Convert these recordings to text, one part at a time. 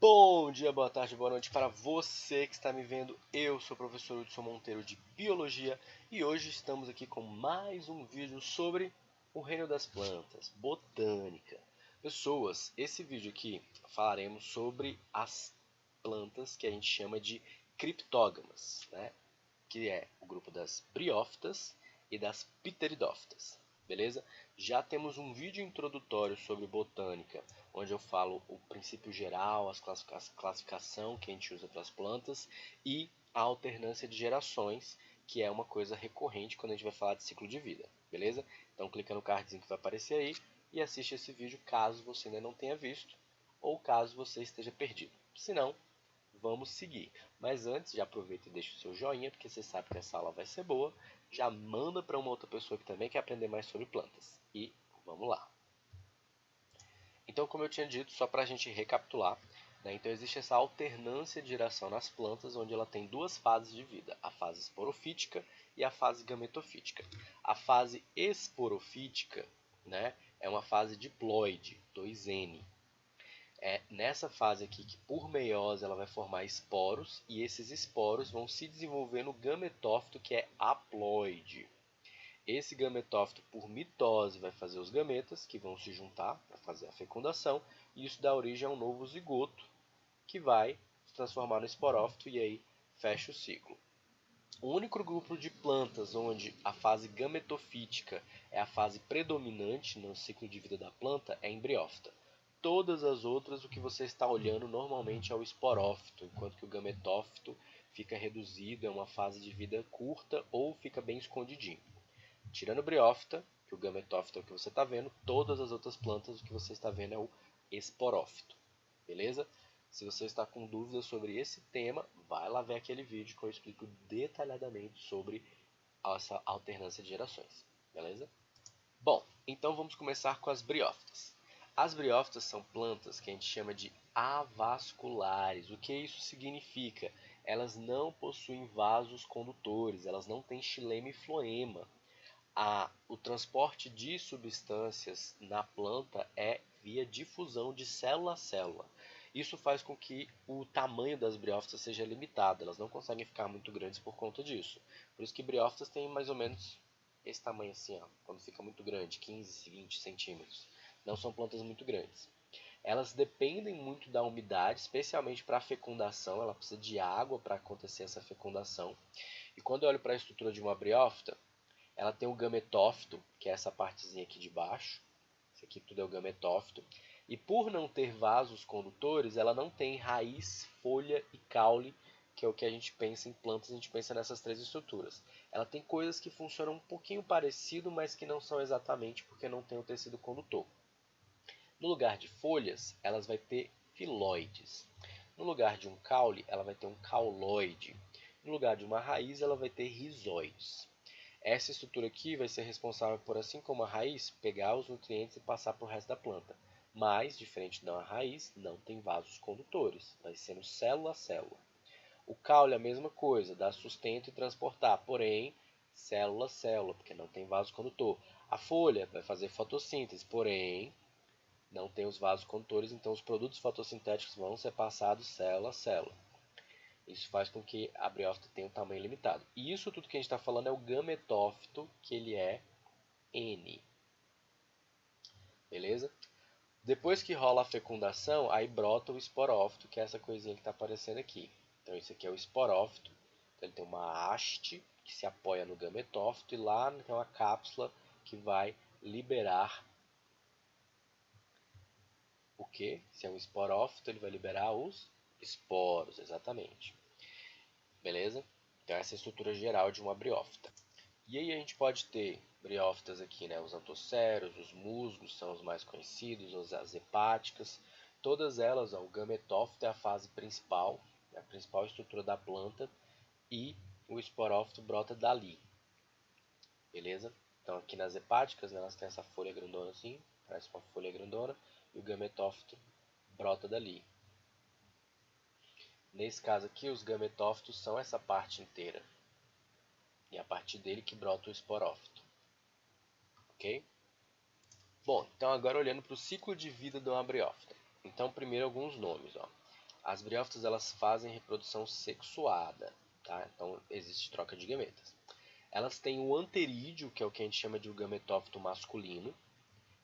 Bom dia, boa tarde, boa noite para você que está me vendo. Eu sou o professor Hudson Monteiro de Biologia e hoje estamos aqui com mais um vídeo sobre o reino das plantas, botânica. Pessoas, esse vídeo aqui falaremos sobre as plantas que a gente chama de criptógamas, né? Que é o grupo das briófitas e das pteridófitas, beleza? Já temos um vídeo introdutório sobre botânica, onde eu falo o princípio geral, a classificação que a gente usa para as plantas e a alternância de gerações, que é uma coisa recorrente quando a gente vai falar de ciclo de vida, beleza? Então clica no cardzinho que vai aparecer aí e assiste esse vídeo caso você ainda não tenha visto ou caso você esteja perdido. Se não, vamos seguir. Mas antes, já aproveita e deixa o seu joinha, porque você sabe que essa aula vai ser boa. Já manda para uma outra pessoa que também quer aprender mais sobre plantas. E vamos lá. Então, como eu tinha dito, só para a gente recapitular, né, então existe essa alternância de geração nas plantas, onde ela tem duas fases de vida, a fase esporofítica e a fase gametofítica. A fase esporofítica, né, é uma fase diploide, 2N. É nessa fase aqui que por meiose ela vai formar esporos e esses esporos vão se desenvolver no gametófito que é haploide. Esse gametófito por mitose vai fazer os gametas que vão se juntar para fazer a fecundação e isso dá origem a um novo zigoto que vai se transformar no esporófito e aí fecha o ciclo. O único grupo de plantas onde a fase gametofítica é a fase predominante no ciclo de vida da planta é a embriófita. Todas as outras, o que você está olhando normalmente é o esporófito, enquanto que o gametófito fica reduzido, é uma fase de vida curta ou fica bem escondidinho. Tirando o briófita, que o gametófito é o que você está vendo, todas as outras plantas o que você está vendo é o esporófito. Beleza? Se você está com dúvidas sobre esse tema, vai lá ver aquele vídeo que eu explico detalhadamente sobre essa alternância de gerações. Beleza? Bom, então vamos começar com as briófitas. As briófitas são plantas que a gente chama de avasculares. O que isso significa? Elas não possuem vasos condutores, elas não têm xilema e floema. O transporte de substâncias na planta é via difusão de célula a célula. Isso faz com que o tamanho das briófitas seja limitado, elas não conseguem ficar muito grandes por conta disso. Por isso que briófitas têm mais ou menos esse tamanho assim, ó, quando fica muito grande, 15, 20 centímetros. Não são plantas muito grandes. Elas dependem muito da umidade, especialmente para a fecundação, ela precisa de água para acontecer essa fecundação. E quando eu olho para a estrutura de uma briófita, ela tem o gametófito, que é essa partezinha aqui de baixo. Isso aqui tudo é o gametófito. E por não ter vasos condutores, ela não tem raiz, folha e caule, que é o que a gente pensa em plantas, a gente pensa nessas três estruturas. Ela tem coisas que funcionam um pouquinho parecido, mas que não são exatamente porque não tem o tecido condutor. No lugar de folhas, elas vai ter filóides. No lugar de um caule, ela vai ter um cauloide. No lugar de uma raiz, ela vai ter rizóides. Essa estrutura aqui vai ser responsável por, assim como a raiz, pegar os nutrientes e passar para o resto da planta. Mas, diferente da raiz, não tem vasos condutores, vai sendo célula a célula. O caule é a mesma coisa, dá sustento e transportar, porém, célula a célula, porque não tem vaso condutor. A folha vai fazer fotossíntese, porém, não tem os vasos condutores, então os produtos fotossintéticos vão ser passados célula a célula. Isso faz com que a briófita tenha um tamanho limitado. E isso tudo que a gente está falando é o gametófito, que ele é N. Beleza? Depois que rola a fecundação, aí brota o esporófito, que é essa coisinha que está aparecendo aqui. Então esse aqui é o esporófito. Então, ele tem uma haste que se apoia no gametófito e lá tem uma cápsula que vai liberar o que? Se é um esporófito, ele vai liberar os esporos, exatamente. Beleza? Então essa é a estrutura geral de uma briófita. E aí a gente pode ter briófitas aqui, né? Os antosseros, os musgos são os mais conhecidos, as hepáticas. Todas elas, ó, o gametófito é a fase principal, é a principal estrutura da planta, e o esporófito brota dali. Beleza? Então aqui nas hepáticas, né, elas têm essa folha grandona assim, parece uma folha grandona, e o gametófito brota dali. Nesse caso aqui, os gametófitos são essa parte inteira. E é a partir dele que brota o esporófito. Ok? Bom, então agora olhando para o ciclo de vida de uma briófita. Então, primeiro alguns nomes. Ó. As briófitas elas fazem reprodução sexuada, tá? Então existe troca de gametas. Elas têm o anterídeo, que é o que a gente chama de o gametófito masculino,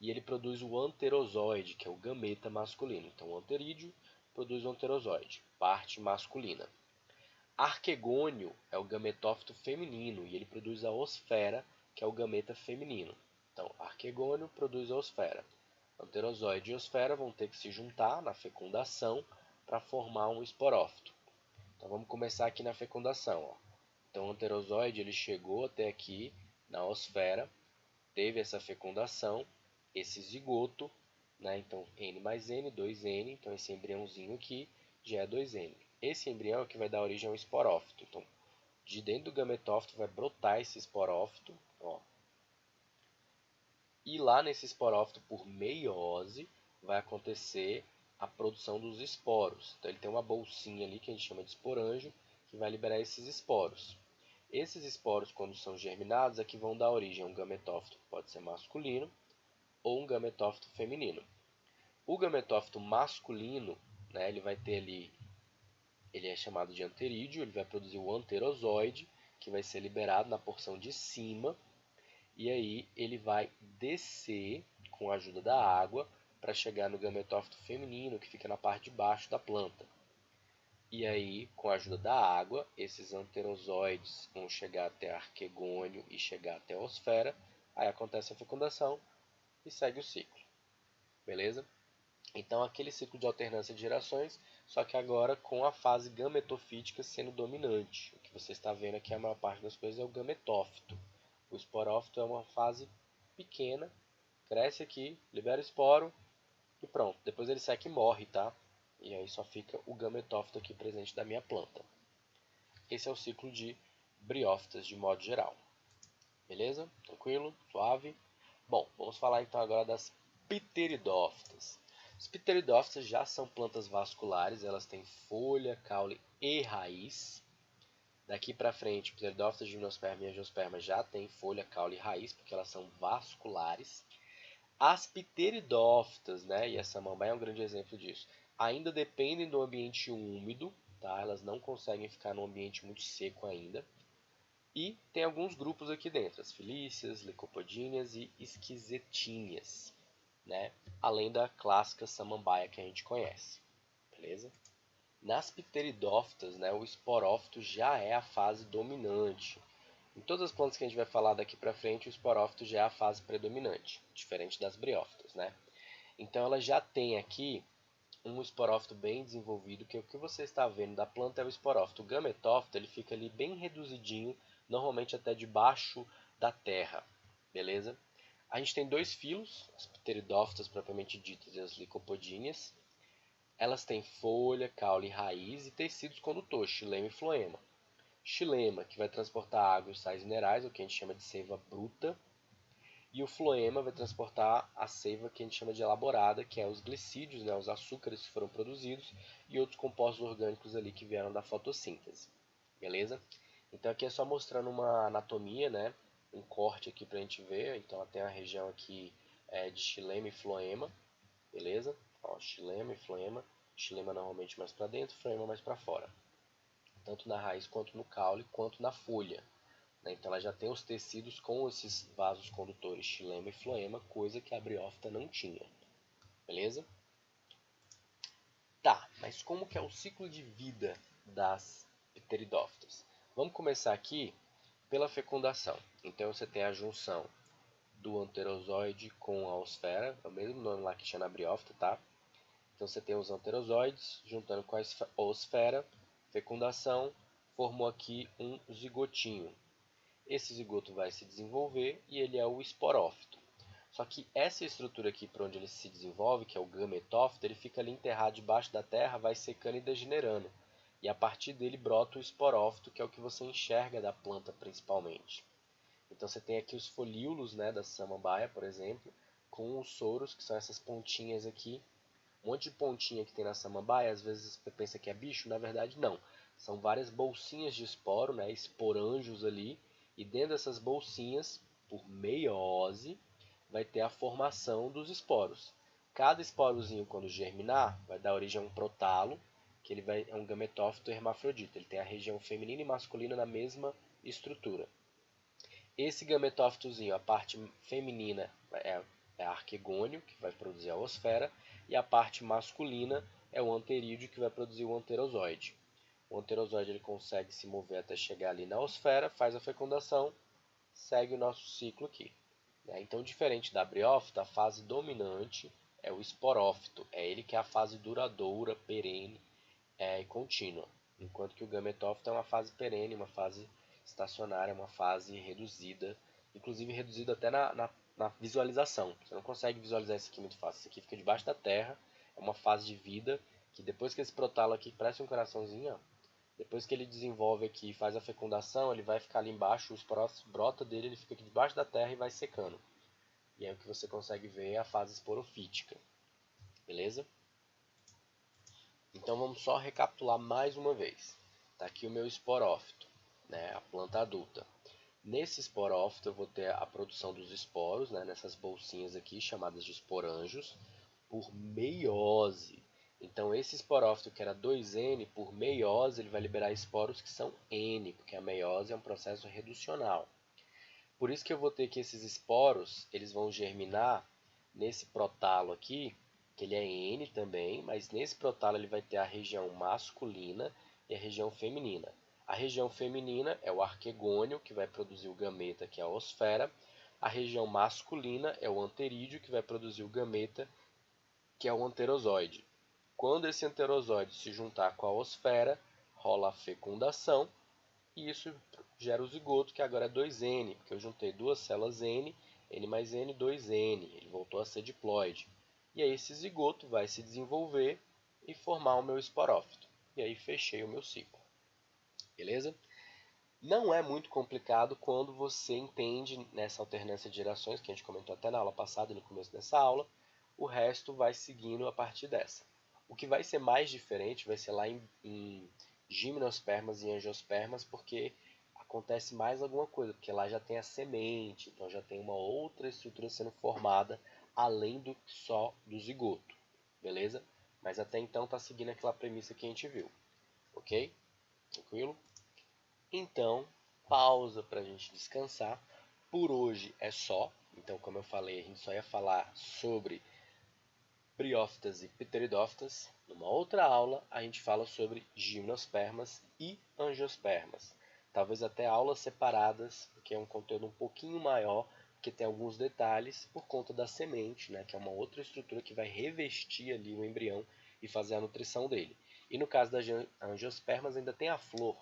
e ele produz o anterozoide, que é o gameta masculino. Então o anterídeo produz o anterozoide, parte masculina. Arquegônio é o gametófito feminino e ele produz a osfera, que é o gameta feminino. Então, arquegônio produz a osfera. Anterozoide e osfera vão ter que se juntar na fecundação para formar um esporófito. Então, vamos começar aqui na fecundação. Ó. Então, o anterozoide ele chegou até aqui na osfera, teve essa fecundação, esse zigoto, né? Então N mais N, 2N, então esse embriãozinho aqui já é 2N. Esse embrião é o que vai dar origem ao esporófito. Então, de dentro do gametófito vai brotar esse esporófito, ó. E lá nesse esporófito, por meiose, vai acontecer a produção dos esporos. Então ele tem uma bolsinha ali que a gente chama de esporângio, que vai liberar esses esporos. Esses esporos, quando são germinados, é que vão dar origem a um gametófito que pode ser masculino ou um gametófito feminino. O gametófito masculino, né, ele vai ter ali, ele é chamado de anterídeo, ele vai produzir o anterozoide, que vai ser liberado na porção de cima, e aí ele vai descer com a ajuda da água para chegar no gametófito feminino, que fica na parte de baixo da planta. E aí, com a ajuda da água, esses anterozoides vão chegar até a arquegônio e chegar até a osfera, aí acontece a fecundação e segue o ciclo. Beleza? Então, aquele ciclo de alternância de gerações, só que agora com a fase gametofítica sendo dominante. O que você está vendo aqui, a maior parte das coisas é o gametófito. O esporófito é uma fase pequena, cresce aqui, libera o esporo e pronto. Depois ele seca e morre, tá? E aí só fica o gametófito aqui presente da minha planta. Esse é o ciclo de briófitas de modo geral. Beleza? Tranquilo? Suave? Bom, vamos falar então agora das pteridófitas. As pteridófitas já são plantas vasculares, elas têm folha, caule e raiz. Daqui para frente, pteridófitas, gimnosperma e angiosperma já têm folha, caule e raiz, porque elas são vasculares. As pteridófitas, né, e a samambaia é um grande exemplo disso, ainda dependem do ambiente úmido, tá? Elas não conseguem ficar num ambiente muito seco ainda. E tem alguns grupos aqui dentro, as filícias, licopodíneas e esquisetíneas, né? Além da clássica samambaia que a gente conhece, beleza? Nas pteridófitas, né, o esporófito já é a fase dominante. Em todas as plantas que a gente vai falar daqui para frente, o esporófito já é a fase predominante, diferente das briófitas, né? Então ela já tem aqui um esporófito bem desenvolvido, que é o que você está vendo da planta é o esporófito. O gametófito ele fica ali bem reduzidinho, normalmente até debaixo da terra, beleza? A gente tem dois filos, as pteridófitas propriamente ditas e as licopodíneas. Elas têm folha, caule, raiz e tecidos condutores, xilema e floema. Xilema, que vai transportar água e sais minerais, o que a gente chama de seiva bruta. E o floema vai transportar a seiva que a gente chama de elaborada, que é os glicídios, né, os açúcares que foram produzidos e outros compostos orgânicos ali que vieram da fotossíntese. Beleza? Então aqui é só mostrando uma anatomia, né, um corte aqui para a gente ver. Então tem a região aqui de xilema e floema, beleza? Ó, xilema e floema. Xilema normalmente mais para dentro, floema mais para fora. Tanto na raiz quanto no caule, quanto na folha. Então ela já tem os tecidos com esses vasos condutores xilema e floema, coisa que a briófita não tinha. Beleza? Tá, mas como que é o ciclo de vida das pteridófitas? Vamos começar aqui pela fecundação. Então você tem a junção do anterozoide com a osfera, é o mesmo nome lá que tinha na briófita, tá? Então você tem os anterozoides juntando com a osfera, fecundação, formou aqui um zigotinho. Esse zigoto vai se desenvolver e ele é o esporófito. Só que essa estrutura aqui para onde ele se desenvolve, que é o gametófito, ele fica ali enterrado debaixo da terra, vai secando e degenerando. E a partir dele brota o esporófito, que é o que você enxerga da planta principalmente. Então você tem aqui os folíolos, né, da samambaia, por exemplo, com os soros, que são essas pontinhas aqui. Um monte de pontinha que tem na samambaia, às vezes você pensa que é bicho, na verdade não. São várias bolsinhas de esporo, né, esporângios ali, e dentro dessas bolsinhas, por meiose, vai ter a formação dos esporos. Cada esporozinho, quando germinar, vai dar origem a um protalo, que é um gametófito hermafrodita. Ele tem a região feminina e masculina na mesma estrutura. Esse gametófitozinho, a parte feminina é arquegônio, que vai produzir a oosfera, e a parte masculina é o anterídeo, que vai produzir o anterozoide. O anterozoide ele consegue se mover até chegar ali na oosfera, faz a fecundação, segue o nosso ciclo aqui. Então, diferente da briófita, a fase dominante é o esporófito. É ele que é a fase duradoura, perene e contínua. Enquanto que o gametófito é uma fase perene, uma fase estacionária, uma fase reduzida. Inclusive reduzida até na visualização. Você não consegue visualizar isso aqui muito fácil. Isso aqui fica debaixo da terra. É uma fase de vida que depois que esse protalo aqui parece um coraçãozinho, ó, depois que ele desenvolve aqui e faz a fecundação, ele vai ficar ali embaixo, o esporófito brota dele, ele fica aqui debaixo da terra e vai secando. E aí o que você consegue ver é a fase esporofítica. Beleza? Então vamos só recapitular mais uma vez. Está aqui o meu esporófito, né, a planta adulta. Nesse esporófito eu vou ter a produção dos esporos, né, nessas bolsinhas aqui chamadas de esporângios, por meiose. Então esse esporófito que era 2N, por meiose ele vai liberar esporos que são N, porque a meiose é um processo reducional. Por isso que eu vou ter que esses esporos, eles vão germinar nesse protalo aqui, que ele é N também, mas nesse protalo ele vai ter a região masculina e a região feminina. A região feminina é o arquegônio, que vai produzir o gameta, que é a oosfera. A região masculina é o anterídeo, que vai produzir o gameta, que é o anterozoide. Quando esse anterozoide se juntar com a oosfera, rola a fecundação e isso gera o zigoto, que agora é 2N, porque eu juntei duas células N, N mais N, 2N, ele voltou a ser diploide. E aí esse zigoto vai se desenvolver e formar o meu esporófito. E aí fechei o meu ciclo. Beleza? Não é muito complicado quando você entende nessa alternância de gerações, que a gente comentou até na aula passada e no começo dessa aula, o resto vai seguindo a partir dessa. O que vai ser mais diferente vai ser lá em gimnospermas e angiospermas, porque acontece mais alguma coisa, porque lá já tem a semente, então já tem uma outra estrutura sendo formada, além do só do zigoto, beleza? Mas até então está seguindo aquela premissa que a gente viu, ok? Tranquilo? Então, pausa para a gente descansar. Por hoje é só. Então, como eu falei, a gente só ia falar sobre briófitas e pteridófitas. Numa outra aula, a gente fala sobre gimnospermas e angiospermas. Talvez até aulas separadas, porque é um conteúdo um pouquinho maior, porque tem alguns detalhes por conta da semente, né, que é uma outra estrutura que vai revestir ali o embrião e fazer a nutrição dele. E no caso das angiospermas ainda tem a flor,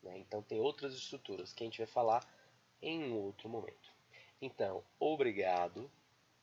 né, então tem outras estruturas que a gente vai falar em um outro momento. Então, obrigado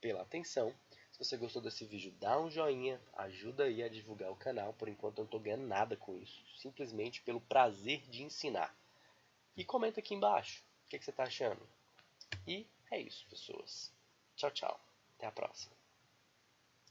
pela atenção. Se você gostou desse vídeo, dá um joinha, ajuda aí a divulgar o canal. Por enquanto eu não estou ganhando nada com isso, simplesmente pelo prazer de ensinar. E comenta aqui embaixo o que você está achando. E é isso, pessoas. Tchau, tchau. Até a próxima.